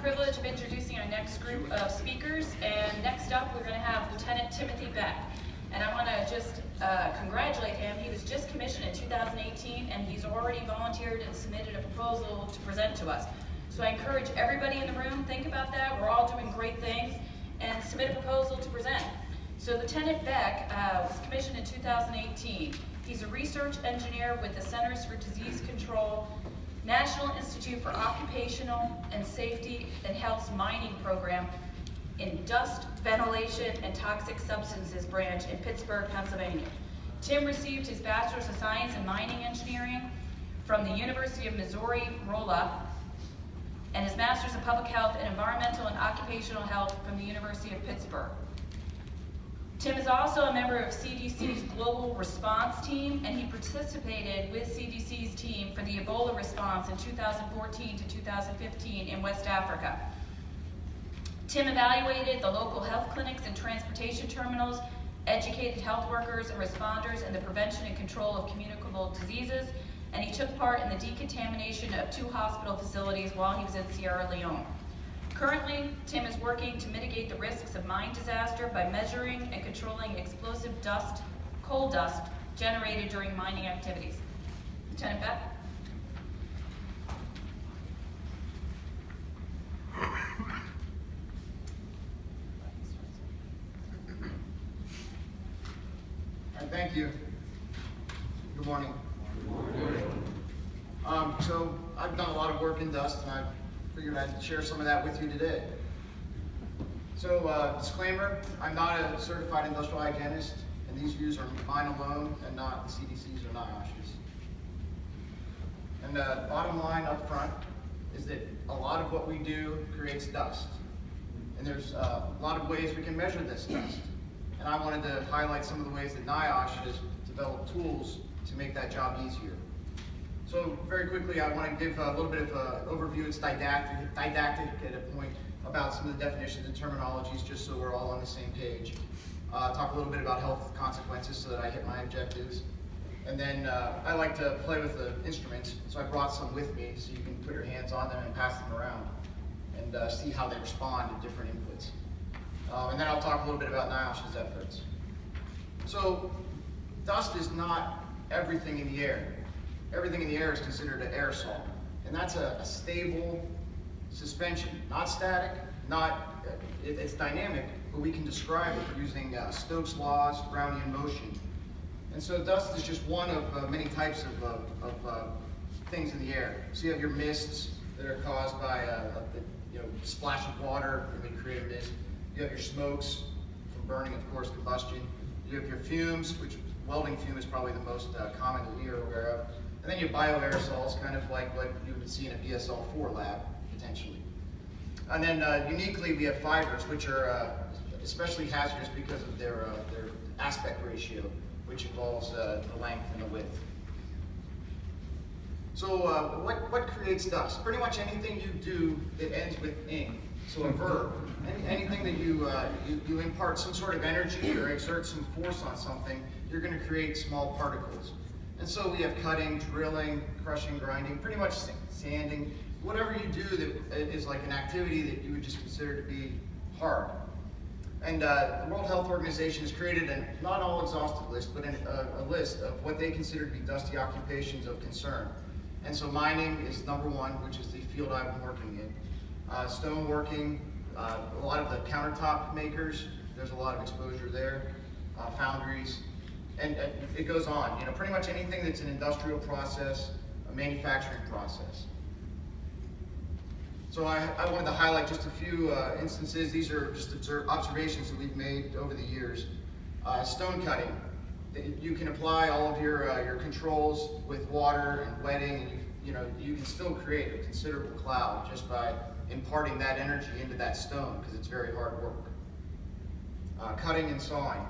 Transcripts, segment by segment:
privilege of introducing our next group of speakers, and next up we're going to have Lieutenant Timothy Beck. And I want to just congratulate him. He was just commissioned in 2018, and he's already volunteered and submitted a proposal to present to us. So I encourage everybody in the room, think about that. We're all doing great things, and submit a proposal to present. So Lieutenant Beck was commissioned in 2018. He's a research engineer with the Centers for Disease Control, National Institute for Occupational and Safety and Health's mining program in Dust, Ventilation, and Toxic Substances branch in Pittsburgh, Pennsylvania. Tim received his Bachelor's of Science in Mining Engineering from the University of Missouri-Rolla and his Master's of Public Health in Environmental and Occupational Health from the University of Pittsburgh. Tim is also a member of CDC's Global Response Team, and he participated with CDC's team for the Ebola response in 2014 to 2015 in West Africa. Tim evaluated the local health clinics and transportation terminals, educated health workers and responders in the prevention and control of communicable diseases, and he took part in the decontamination of 2 hospital facilities while he was in Sierra Leone. Currently, Tim is working to mitigate the risks of mine disaster by measuring and controlling explosive dust, coal dust, generated during mining activities. Lieutenant Beck? Thank you. Good morning. Good morning. So I've done a lot of work in dust, and I figured I'd share some of that with you today. So disclaimer, I'm not a certified industrial hygienist, and these views are mine alone and not the CDC's or NIOSH's. And the bottom line up front is that a lot of what we do creates dust. And there's a lot of ways we can measure this dust. And I wanted to highlight some of the ways that NIOSH has developed tools to make that job easier. So very quickly, I want to give a little bit of an overview. It's didactic at a point about some of the definitions and terminologies, just so we're all on the same page. Talk a little bit about health consequences so that I hit my objectives. And then I like to play with the instruments, so I brought some with me so you can put your hands on them and pass them around and see how they respond to different inputs. And then I'll talk a little bit about NIOSH's efforts. So dust is not everything in the air. Everything in the air is considered an aerosol. And that's a stable suspension, not static, it's dynamic, but we can describe it using Stokes' laws, Brownian motion. And so dust is just one of many types of things in the air. So you have your mists that are caused by a splash of water, and we create a mist. You have your smokes from burning, of course, combustion. You have your fumes, which welding fume is probably the most common that you're aware of. And then you have bioaerosols, kind of like what you would see in a BSL-4 lab, potentially. And then uniquely, we have fibers, which are especially hazardous because of their aspect ratio, which involves the length and the width. So what creates dust? Pretty much anything you do that ends with ing. So a verb, anything that you impart some sort of energy or exert some force on something, you're going to create small particles. And so we have cutting, drilling, crushing, grinding, pretty much sanding, whatever you do that is like an activity that you would just consider to be hard. And the World Health Organization has created a not all exhaustive list, but a list of what they consider to be dusty occupations of concern. And so mining is number 1, which is the field I've been working in. Stone working, a lot of the countertop makers, there's a lot of exposure there. Foundries, and it goes on. Pretty much anything that's an industrial process, a manufacturing process. So I wanted to highlight just a few instances. These are just observations that we've made over the years. Stone cutting. You can apply all of your controls with water and wetting, and you can still create a considerable cloud just by imparting that energy into that stone, because it's very hard work. Cutting and sawing.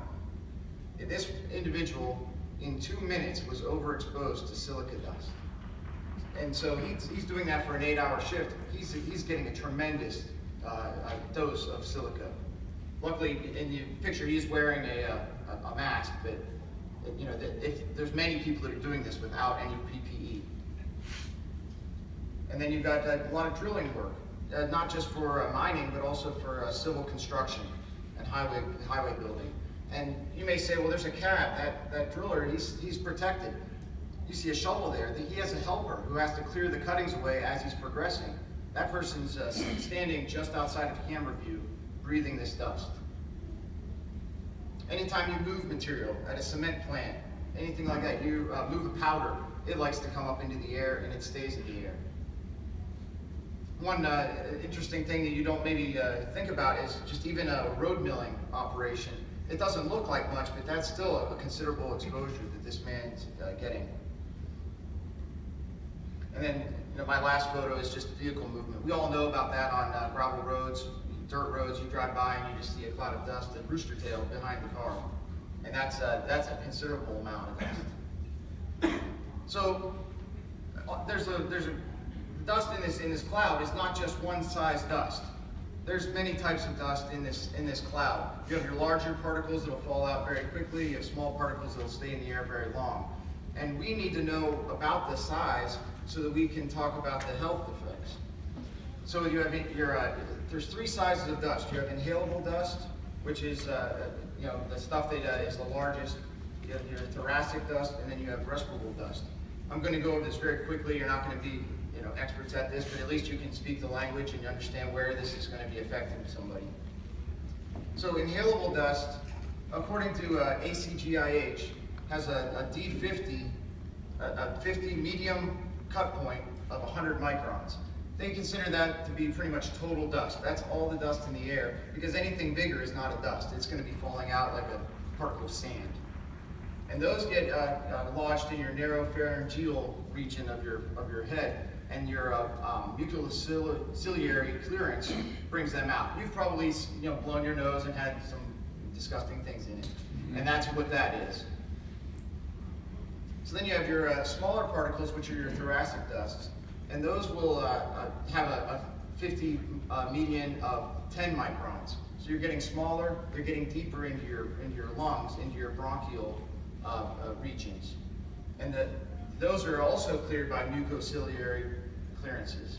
This individual, in 2 minutes, was overexposed to silica dust. And so he's doing that for an 8-hour shift. He's getting a tremendous dose of silica. Luckily, in the picture, he's wearing a mask, but if there's many people that are doing this without any PPE. And then you've got a lot of drilling work. not just for mining, but also for civil construction and highway building. And you may say, well, there's a cab, that driller, he's protected. You see a shovel there, he has a helper who has to clear the cuttings away as he's progressing. That person's standing just outside of camera view, breathing this dust. Anytime you move material at a cement plant, anything like that, you move a powder, it likes to come up into the air and it stays in the air. One interesting thing that you don't maybe think about is just even a road milling operation. It doesn't look like much, but that's still a considerable exposure that this man's getting. And then, my last photo is just vehicle movement. We all know about that on gravel roads, dirt roads. You drive by and you just see a cloud of dust, a rooster tail behind the car, and that's a considerable amount of dust. So there's a dust in this cloud is not just one size dust. There's many types of dust in this cloud. You have your larger particles that'll fall out very quickly. You have small particles that'll stay in the air very long. And we need to know about the size so that we can talk about the health effects. So you have there's three sizes of dust. You have inhalable dust, which is the stuff that is the largest. You have your thoracic dust, and then you have respirable dust. I'm going to go over this very quickly. You're not going to be experts at this, but at least you can speak the language and you understand where this is going to be affecting somebody. So inhalable dust, according to ACGIH, has a D50, a 50 medium cut point of 100 microns. They consider that to be pretty much total dust. That's all the dust in the air, because anything bigger is not a dust. It's going to be falling out like a particle of sand. And those get lodged in your naropharyngeal region of your head, and your mucociliary clearance brings them out. You've probably blown your nose and had some disgusting things in it, and that's what that is. So then you have your smaller particles, which are your thoracic dusts, and those will have a 50 median of 10 microns. So you're getting smaller, they're getting deeper into your lungs, into your bronchial regions. And those are also cleared by mucociliary clearances.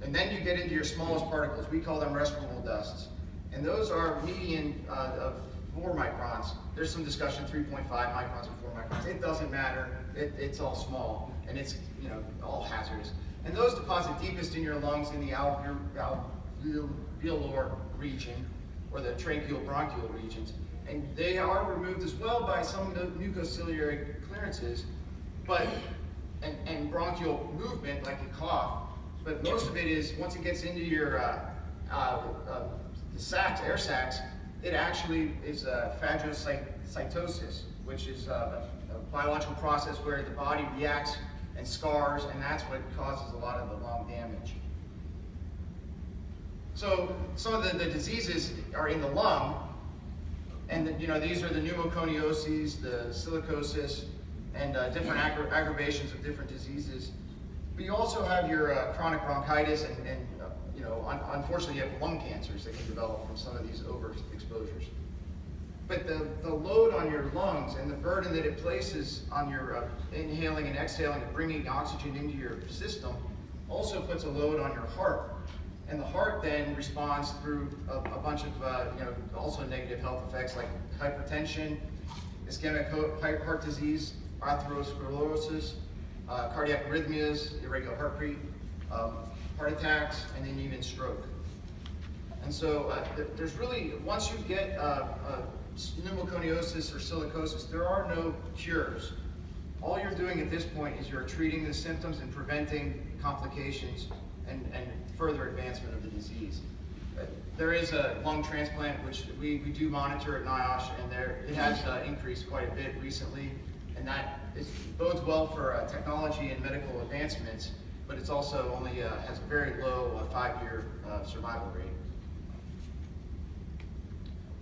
And then you get into your smallest particles. We call them respirable dusts. And those are median of 4 microns. There's some discussion, 3.5 microns or 4 microns. It doesn't matter. It's all small, and it's all hazardous. And those deposit deepest in your lungs in the alveolar region, or the tracheobronchial regions. And they are removed as well by some of the mucociliary clearances, and bronchial movement, like a cough. But most of it is, once it gets into your the sacs, air sacs, it actually is phagocytosis, which is a biological process where the body reacts and scars, and that's what causes a lot of the lung damage. So some of the diseases are in the lung, and these are the pneumoconioses, the silicosis, and different aggravations of different diseases. But you also have your chronic bronchitis, and unfortunately you have lung cancers that can develop from some of these overexposures. But the load on your lungs and the burden that it places on your inhaling and exhaling and bringing oxygen into your system also puts a load on your heart. And the heart then responds through a bunch of also negative health effects like hypertension, ischemic heart disease, atherosclerosis, cardiac arrhythmias, irregular heartbeat, heart attacks, and then even stroke. And so there's really, once you get pneumoconiosis or silicosis, there are no cures. All you're doing at this point is you're treating the symptoms and preventing complications and further advancement of the disease. There is a lung transplant, which we do monitor at NIOSH, and it has increased quite a bit recently, and that bodes well for technology and medical advancements, but it's also only has a very low 5-year survival rate.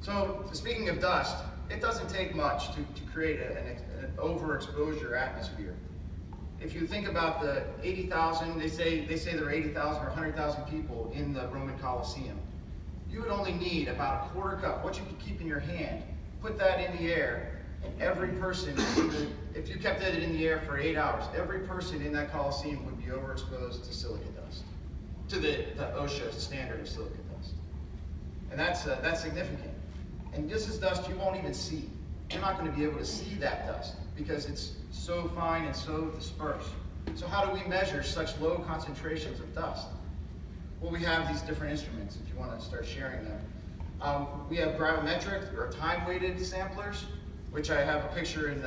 So speaking of dust, it doesn't take much to create an overexposure atmosphere. If you think about the 80,000, they say there are 80,000 or 100,000 people in the Roman Colosseum. You would only need about a quarter cup, what you could keep in your hand, put that in the air, And every person, if you kept it in the air for 8 hours, every person in that Coliseum would be overexposed to silica dust, to the OSHA standard of silica dust. And that's significant. And this is dust you won't even see. You're not going to be able to see that dust because it's so fine and so dispersed. So how do we measure such low concentrations of dust? Well, we have these different instruments if you want to start sharing them. We have gravimetric or time-weighted samplers, which I have a picture in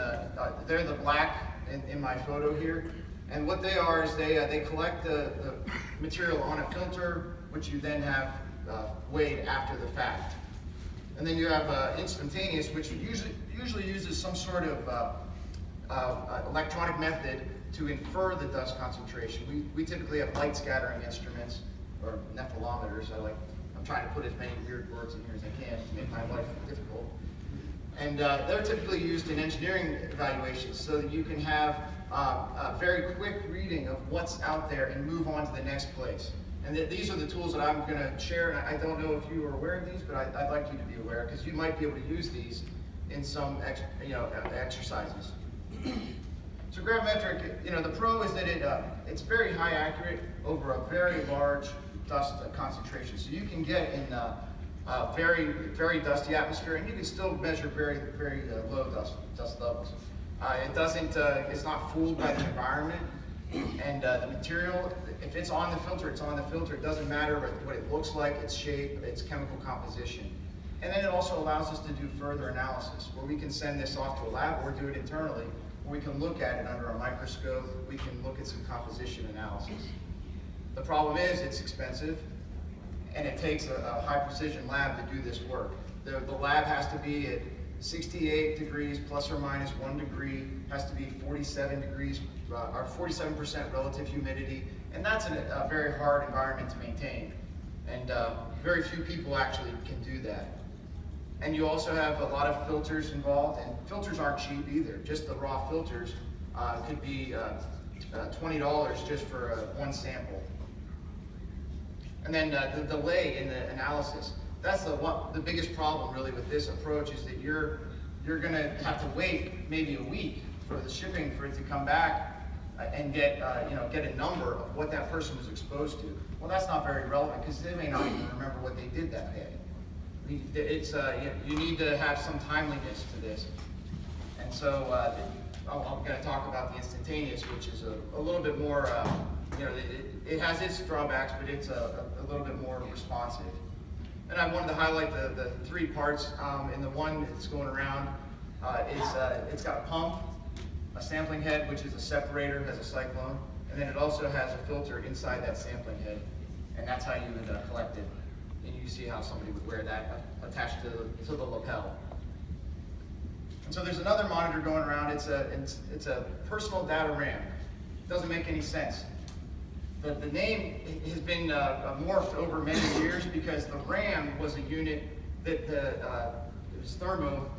they're the black in my photo here. And what they are is they collect the material on a filter, which you then have weighed after the fact. And then you have instantaneous, which usually uses some sort of electronic method to infer the dust concentration. We typically have light scattering instruments, or nephelometers. I'm trying to put as many weird words in here as I can to make my life difficult. And they're typically used in engineering evaluations so that you can have a very quick reading of what's out there and move on to the next place. And these are the tools that I'm going to share, and I don't know if you are aware of these, but I'd like you to be aware, because you might be able to use these in some exercises. So gravimetric, the pro is that it's very high accurate over a very large dust concentration. So you can get in a very, very dusty atmosphere, and you can still measure very, very low dust levels. It's not fooled by the environment, and the material, if it's on the filter, it's on the filter. It doesn't matter what it looks like, its shape, its chemical composition. And then it also allows us to do further analysis, where we can send this off to a lab or do it internally, where we can look at it under a microscope, we can look at some composition analysis. The problem is it's expensive, and it takes a high precision lab to do this work. The lab has to be at 68 degrees plus or minus 1 degree, has to be 47 degrees, or 47% relative humidity, and that's a very hard environment to maintain. And very few people actually can do that. And you also have a lot of filters involved, and filters aren't cheap either. Just the raw filters could be $20 just for one sample. And then the delay in the analysis. That's the biggest problem really with this approach, is that you're going to have to wait maybe a week for the shipping for it to come back and get a number of what that person was exposed to. Well, that's not very relevant because they may not even remember what they did that day. You need to have some timeliness to this. And so I'm going to talk about the instantaneous, which is a little bit more, it has its drawbacks, but it's a little bit more responsive. And I wanted to highlight the three parts. In the one that's going around, it's got a pump, a sampling head, which is a separator, has a cyclone, and then it also has a filter inside that sampling head, and that's how you would collect it. And you see how somebody would wear that attached to the lapel. And so there's another monitor going around. It's a personal data RAM. It doesn't make any sense. The name has been morphed over many years because the RAM was a unit that it was Thermo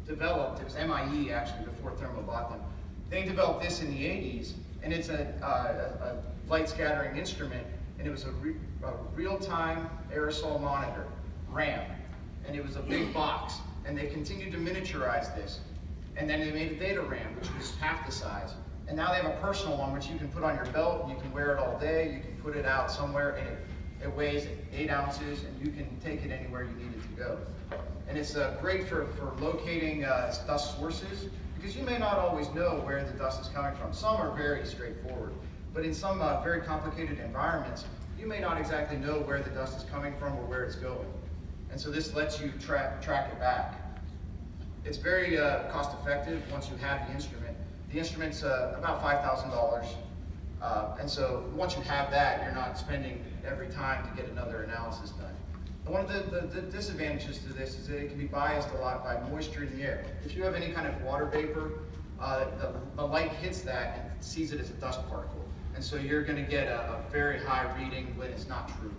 developed. It was MIE actually before Thermo bought them. They developed this in the 80s, and it's a light scattering instrument, and it was a real-time aerosol monitor, RAM, and it was a big box, and they continued to miniaturize this, and then they made a data RAM, which was half the size. And now they have a personal one, which you can put on your belt, and you can wear it all day, you can put it out somewhere, and it weighs 8 ounces, and you can take it anywhere you need it to go. And it's great for locating dust sources, because you may not always know where the dust is coming from. Some are very straightforward, but in some very complicated environments, you may not exactly know where the dust is coming from or where it's going. And so this lets you track it back. It's very cost effective once you have the instrument. The instrument's about $5,000. And so once you have that, you're not spending every time to get another analysis done. And one of the disadvantages to this is that it can be biased a lot by moisture in the air. If you have any kind of water vapor, the light hits that and sees it as a dust particle. And so you're going to get a very high reading when it's not true.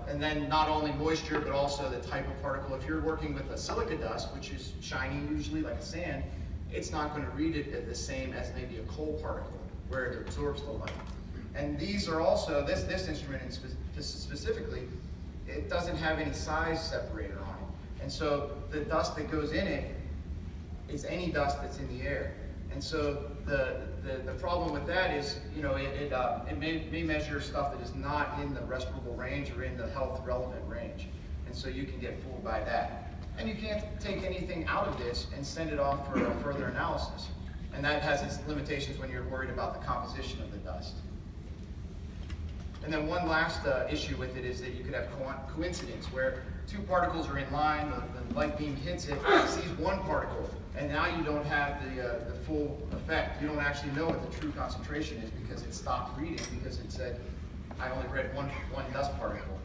And then not only moisture, but also the type of particle. If you're working with a silica dust, which is shiny usually like a sand, it's not going to read it the same as maybe a coal particle, where it absorbs the light. And these are also, this instrument specifically, it doesn't have any size separator on it. And so the dust that goes in it is any dust that's in the air. And so the problem with that is, it may measure stuff that is not in the respirable range or in the health relevant range. And so you can get fooled by that. And you can't take anything out of this and send it off for a further analysis. And that has its limitations when you're worried about the composition of the dust. And then one last issue with it is that you could have coincidence where two particles are in line, the light beam hits it, sees one particle, and now you don't have the full effect. You don't actually know what the true concentration is because it stopped reading because it said, I only read one dust particle.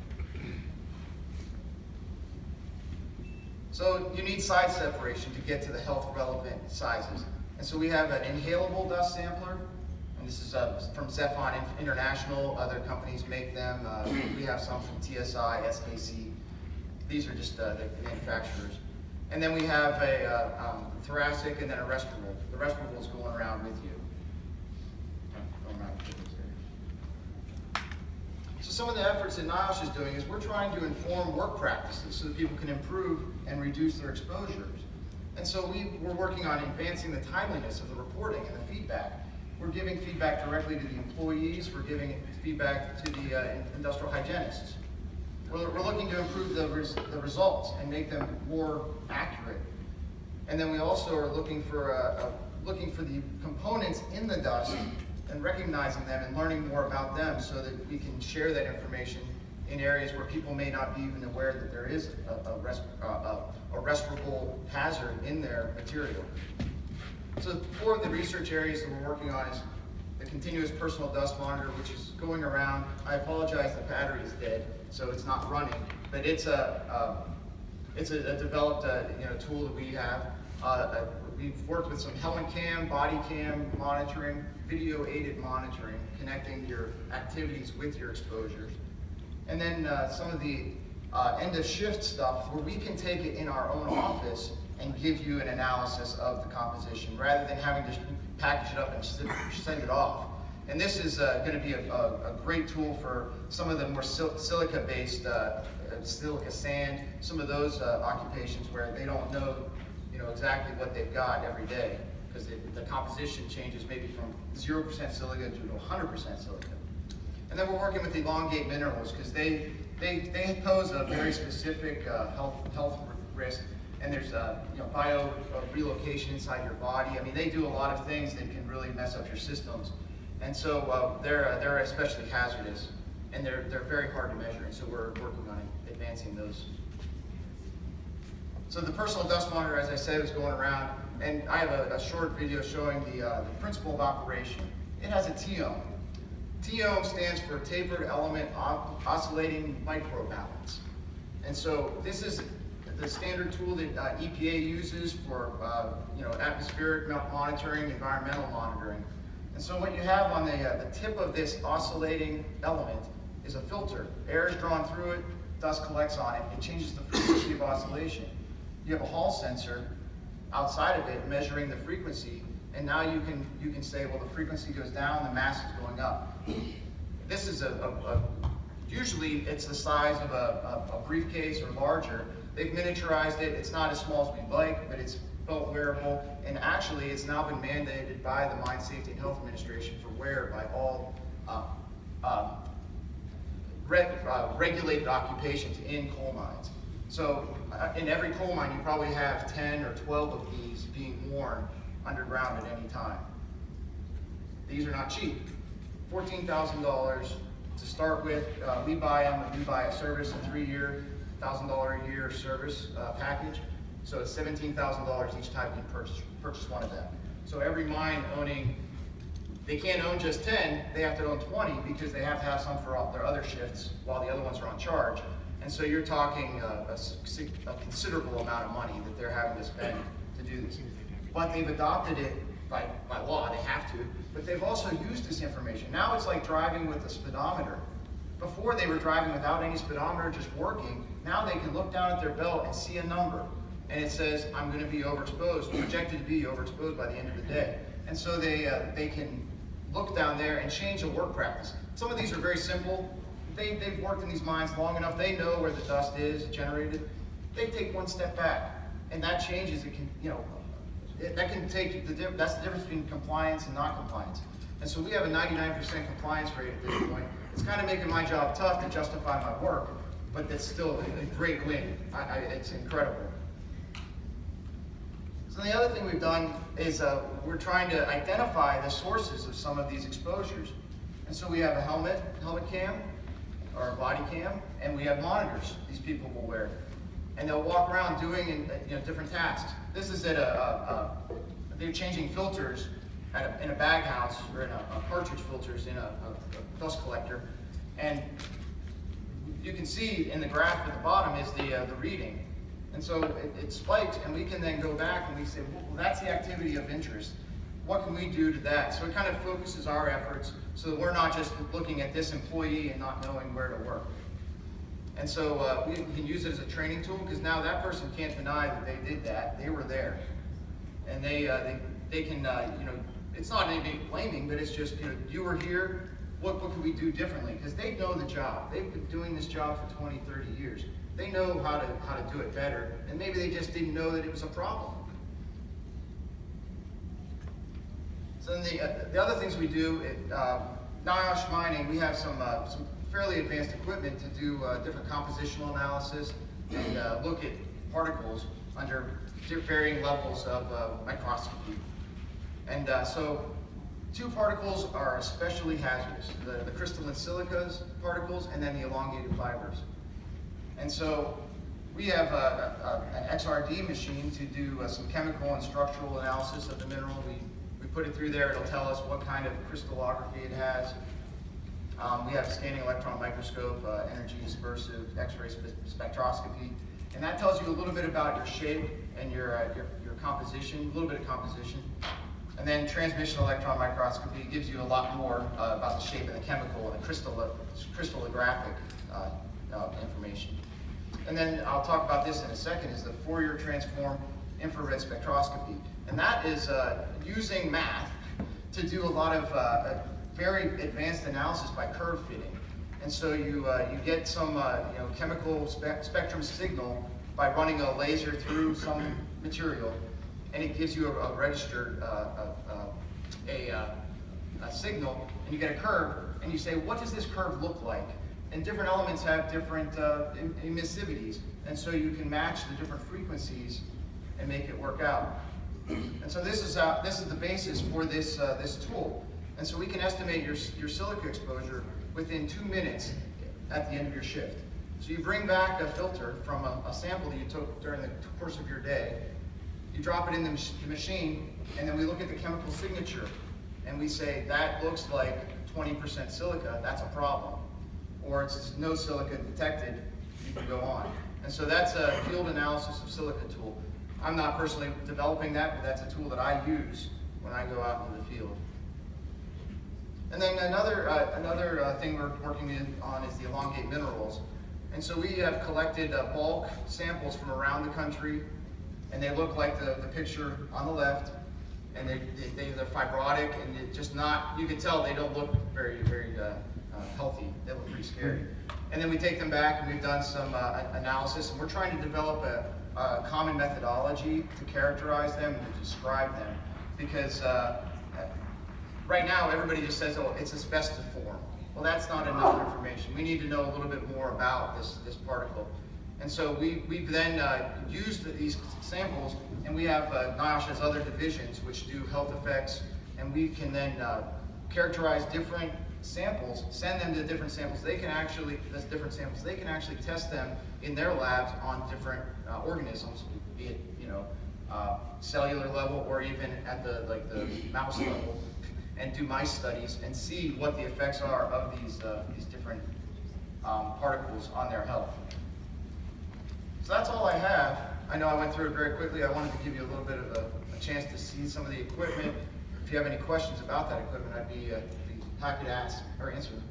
So you need size separation to get to the health relevant sizes. And so we have an inhalable dust sampler, and this is from Zephon International. Other companies make them. We have some from TSI, SKC. These are just the manufacturers. And then we have a thoracic and then a respirable. The respirable is going around with you. So some of the efforts that NIOSH is doing is we're trying to inform work practices so that people can improve and reduce their exposures. And so we're working on advancing the timeliness of the reporting and the feedback. We're giving feedback directly to the employees. We're giving feedback to the industrial hygienists. We're looking to improve the results and make them more accurate. And then we also are looking for the components in the dust and recognizing them and learning more about them so that we can share that information in areas where people may not be even aware that there is a respirable hazard in their material. So 4 of the research areas that we're working on is the continuous personal dust monitor, which is going around. I apologize, the battery is dead, so it's not running, but it's a developed tool that we have. We've worked with some helmet cam, body cam monitoring, video aided monitoring, connecting your activities with your exposures. And then some of the end of shift stuff where we can take it in our own office and give you an analysis of the composition rather than having to package it up and send it off. And this is going to be a great tool for some of the more silica-based, silica sand, some of those occupations where they don't know, exactly what they've got every day because the composition changes maybe from 0% silica to 100% silica. And then we're working with elongate minerals because they pose a very specific health risk. And there's bio relocation inside your body. I mean, they do a lot of things that can really mess up your systems. And so they're especially hazardous, and they're very hard to measure. And so we're working on advancing those. So the personal dust monitor, as I said, was going around, and I have a short video showing the principle of operation. It has a TOM. TOM stands for tapered element oscillating microbalance. And so this is the standard tool that EPA uses for atmospheric monitoring, environmental monitoring. And so what you have on the tip of this oscillating element is a filter. Air is drawn through it, dust collects on it, it changes the frequency of oscillation. You have a Hall sensor outside of it measuring the frequency, and now you can say, well, the frequency goes down, the mass is going up. This is usually it's the size of a briefcase or larger. They've miniaturized it. It's not as small as we'd like, but it's felt wearable. And actually, it's now been mandated by the Mine Safety and Health Administration for wear by all regulated occupations in coal mines. So in every coal mine, you probably have 10 or 12 of these being worn underground at any time. These are not cheap. $14,000 to start with. We buy them when we buy a service, a 3-year, $1,000 a year service package. So it's $17,000 each time you purchase one of them. So every mine owning, they can't own just 10, they have to own 20 because they have to have some for all their other shifts while the other ones are on charge. And so you're talking a considerable amount of money that they're having to spend to do this. But they've adopted it by law, they have to, but they've also used this information. Now it's like driving with a speedometer. Before they were driving without any speedometer, just working. Now they can look down at their belt and see a number. And it says, I'm going to be overexposed, projected to be overexposed by the end of the day. And so they can look down there and change a work practice. Some of these are very simple. They've worked in these mines long enough. They know where the dust is generated. They take one step back, and that changes. It can, that can take that's the difference between compliance and non-compliance. And so we have a 99% compliance rate at this point. It's kind of making my job tough to justify my work, but that's still a great win. It's incredible. So the other thing we've done is we're trying to identify the sources of some of these exposures. And so we have a helmet cam, or a body cam, and we have monitors these people will wear. And they'll walk around doing different tasks. This is at they're changing filters in a bag house, or in a cartridge filters in a dust collector. And you can see in the graph at the bottom is the reading. And so it spikes, and we can then go back and we say, well, that's the activity of interest. What can we do to that? So it kind of focuses our efforts so that we're not just looking at this employee and not knowing where to work. And so we can use it as a training tool, because now that person can't deny that they did that. They were there. And they can, it's not any blaming, but it's just, you were here, what can we do differently? Because they know the job. They've been doing this job for 20, 30 years. They know how to do it better, and maybe they just didn't know that it was a problem. So then the other things we do at NIOSH Mining, we have some fairly advanced equipment to do different compositional analysis and look at particles under varying levels of microscopy. And so 2 particles are especially hazardous, the crystalline silicas particles and then the elongated fibers. And so we have an XRD machine to do some chemical and structural analysis of the mineral. We put it through there, it'll tell us what kind of crystallography it has. We have a scanning electron microscope, energy dispersive X-ray spectroscopy, and that tells you a little bit about your shape and your composition, a little bit of composition. And then transmission electron microscopy gives you a lot more about the shape of the chemical and the crystallographic information. And then I'll talk about this in a second, is the Fourier transform infrared spectroscopy. And that is using math to do a lot of very advanced analysis by curve fitting. And so you get some chemical spectrum signal by running a laser through some material, and it gives you a registered signal, and you get a curve, and you say, what does this curve look like? And different elements have different emissivities, and so you can match the different frequencies and make it work out. And so this is the basis for this tool. And so we can estimate your silica exposure within 2 minutes at the end of your shift. So you bring back a filter from a sample that you took during the course of your day, you drop it in the machine, and then we look at the chemical signature, and we say, that looks like 20% silica, that's a problem. Or it's no silica detected, you can go on. And so that's a field analysis of silica tool. I'm not personally developing that, but that's a tool that I use when I go out into the field. And then another thing we're working on is the elongate minerals. And so we have collected bulk samples from around the country, and they look like the picture on the left, and they're fibrotic, and it just not, you can tell they don't look very healthy. They look pretty scary. And then we take them back, and we've done some analysis, and we're trying to develop a common methodology to characterize them and to describe them, because right now everybody just says, oh, it's asbestiform. Well, that's not enough information. We need to know a little bit more about this particle. And so we've then used these samples, and we have, NIOSH has other divisions which do health effects, and we can then characterize different samples, send them to different samples. They can actually, they can actually test them in their labs on different organisms, be it, cellular level or even at the mouse level, and do mice studies and see what the effects are of these different particles on their health. So that's all I have. I know I went through it very quickly. I wanted to give you a little bit of a chance to see some of the equipment. If you have any questions about that equipment, I'd be happy to ask or answer them.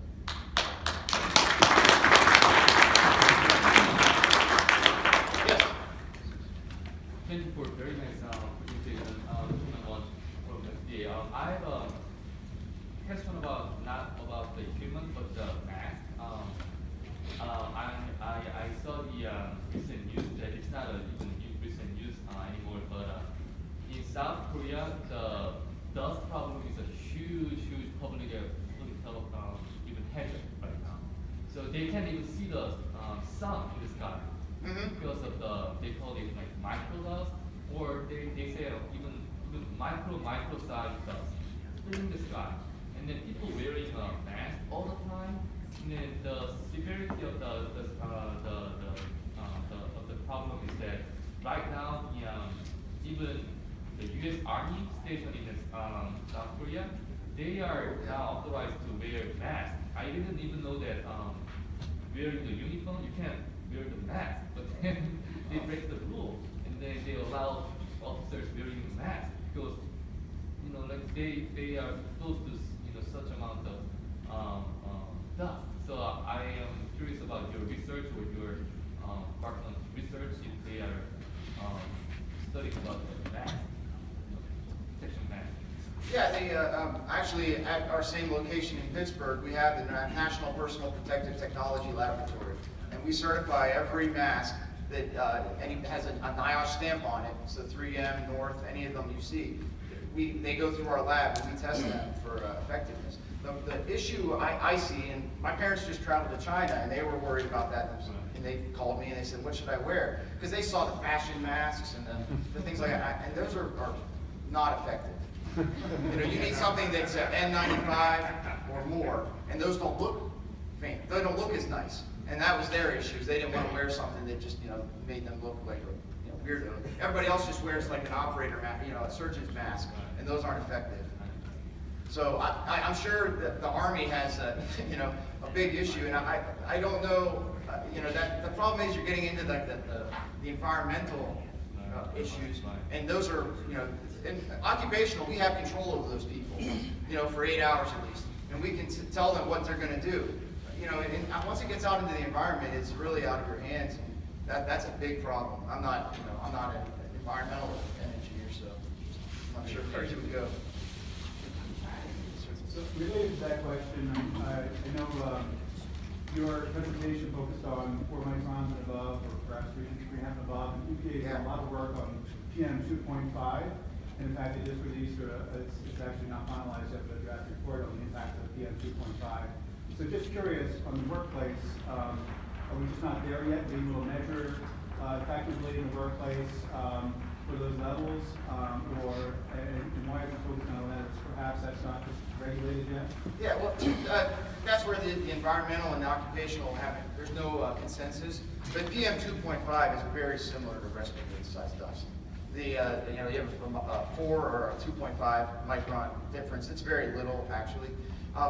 Yes? Thank you for a very nice presentation about from FDA. I have a question about, not about the equipment, but the math. I saw the recent news that it's not even recent news anymore, but in South Korea, the dust problem is a huge public health even hazard right now. So they can't even see the sun in the sky because of they call it like micro dust, or they say even micro size dust filling the sky. And then people wearing a mask all the time. And then the severity of the problem is that right now, even the U.S. Army stationed in South Korea, they are now authorized to wear masks. I didn't even know that wearing the uniform, you can't wear the mask, but then they break the rule, and then they allow officers wearing the mask because like they are exposed to such amount of dust. So I am curious about your research or your partner research if they are studying about the mask, protection mask. Yeah, they actually at our same location in Pittsburgh, we have the National Personal Protective Technology Laboratory, and we certify every mask that has a NIOSH stamp on it. So 3M, North, any of them you see, they go through our lab and we test them for effectiveness. The issue I see, and my parents just traveled to China and they were worried about that, and they called me and they said, what should I wear? Because they saw the fashion masks and the things like that, and those are not effective. You need something that's N95 or more, and those don't look faint. They don't look as nice, and that was their issues. They didn't want to wear something that just made them look like a weirdo. Everybody else just wears like an operator mask, a surgeon's mask, and those aren't effective. So I'm sure that the Army has a big issue, and I don't know that the problem is you're getting into like the environmental issues, and those are in occupational, we have control over those people, for 8 hours at least, and we can tell them what they're going to do. And once it gets out into the environment, it's really out of your hands, and that's a big problem. I'm not an environmental engineer, so I'm not sure where you would go. So related to that question, I know your presentation focused on 4 microns and above, or perhaps 3 and above, and EPA has done a lot of work on PM 2.5. And in fact, they just released, it's actually not finalized yet, but a draft report on the impact of PM 2.5. So just curious, on the workplace, are we just not there yet? Being able to measure effectively in the workplace for those levels, and why are we focusing on that? Perhaps that's not just regulated yet? Yeah, well, that's where the environmental and the occupational there's no consensus. But PM 2.5 is very similar to respiratory size dust. You have a 4 or a 2.5 micron difference. It's very little, actually.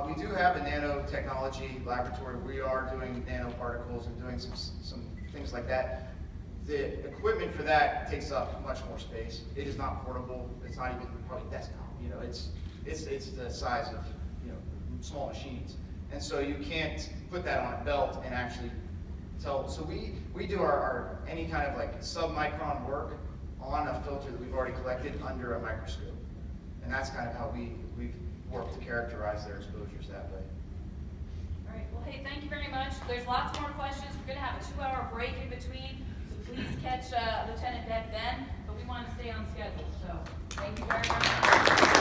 We do have a nanotechnology laboratory. We are doing nanoparticles and doing some things like that. The equipment for that takes up much more space. It is not portable. It's not even probably desktop. It's the size of small machines, and so you can't put that on a belt and actually tell. So we do our any kind of like sub-micron work on a filter that we've already collected under a microscope. And that's kind of how we've worked to characterize their exposures that way. All right, well, hey, thank you very much. There's lots more questions. We're going to have a 2-hour break in between, so please catch Lieutenant Beck then, but we want to stay on schedule, so thank you very much.